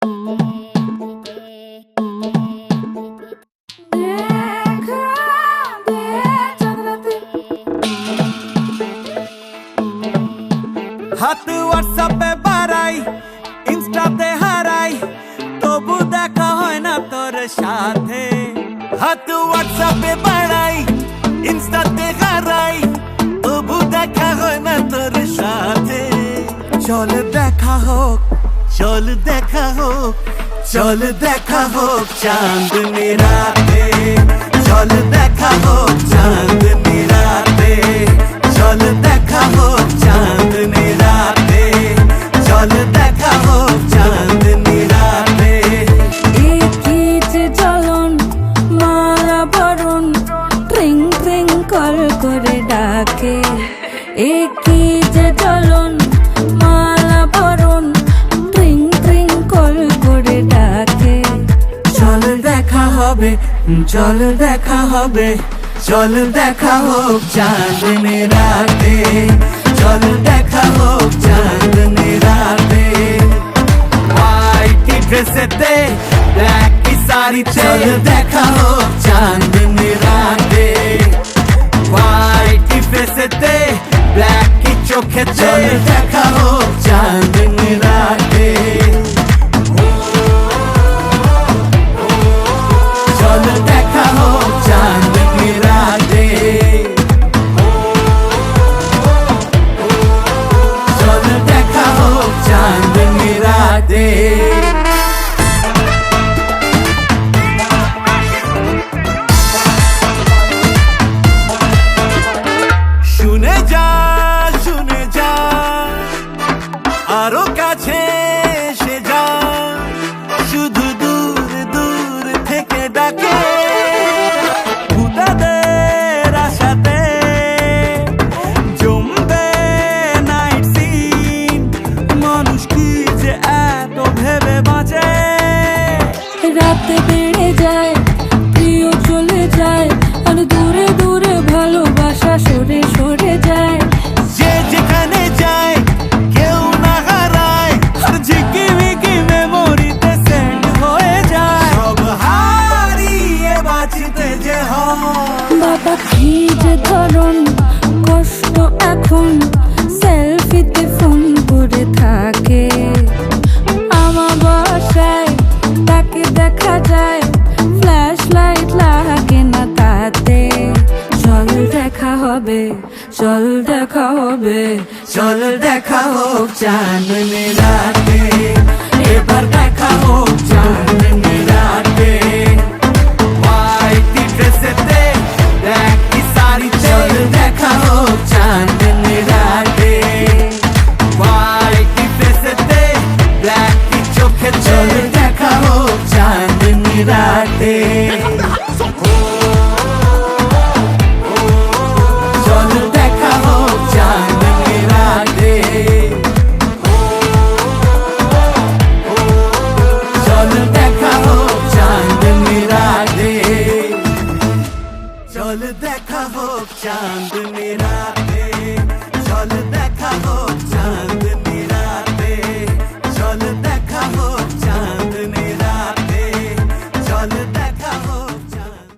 হাত হোয়াটসঅ্যাপে বাড়াই, ইনস্টাতে হারাই, তবু দেখা হয় না তোর সাথে। হাত হোয়াটসঅ্যাপে বাড়াই, ইনস্টাতে হারাই, তবু দেখা হয় না তোর সাথে। চল দেখা হোক, চল দেখা হোক, চল দেখা হোক চাঁদনি রাতে। চল দেখা হোক চাঁদনি রাতে, চল দেখা হোক চাঁদনি রাতে, চল দেখা হোক চাঁদনি রাতে। কি যে জ্বলন মালা বরণ, ট্রিং ট্রিং কল করে ডাকে। কি যে জ্বলন মালা বরণ, ট্রিং ট্রিং কল করে ডাকে। চল দেখা হবে, চল দেখা হবে, চল দেখা হোক চাঁদনি রাতে। চল দেখা হোক চাঁদনি রাতে। হোয়াইট ড্রেসেতে ব্ল্যাক শাড়িতে, চল দেখা হোক চাঁদনি রাতে। হোয়াইট ফেসেতে ব্ল্যাক চোখে, চল দেখা হোক চাঁদনি রাতে। চল দেখা হোক চাঁদনি রাতে। চল দেখা হোক চাঁদনি রাতে। শুনে যা, শুনে যা, আরো কাছে এসে যা, শুধু দূর দূর থেকে ডাকে। ভূতাদের আশাতে জমবে নাইট সিন, মানুষ কি যে এত ভেবে বাঁচে। রাতে বেড়ে যায়, প্রিয় চলে যায়, আর দূরে দূরে ভালোবাসা সরে সরে যায়। যে যেখানে যায় কেউ না হারায়, আর ঝিকিমিকি মেমোরিতে সেন্ড হয়ে যায়। সব হারিয়ে বাঁচতে যে হয়। বাবা কি যে ধরন কষ্ট এখন, সেলফিতে ফোন করে থাকে। আমার বাসায় তাকে দেখা যায়, ফ্ল্যাশ লাইট লাগে না তাতে। চল দেখা হবে, চল দেখা হবে, চল দেখা হোক চাঁদনি রাতে। এবার দেখা হোক চাঁদনি রাতে। হোয়াইট ড্রেসেতে ব্ল্যাক শাড়িতে, চল দেখা হোক চাঁদনি রাতে। হোয়াইট ফেসেতে ব্ল্যাক চোখে, চল দেখা হোক চাঁদনি রাতে। চল দেখা হোক চাঁদনি রাতে। চল দেখা হোক চাঁদনি রাতে। চল দেখা হোক চাঁদনি রাতে। চল দেখা হোক চাঁদনি রাতে। চল দেখা হোক চাঁদ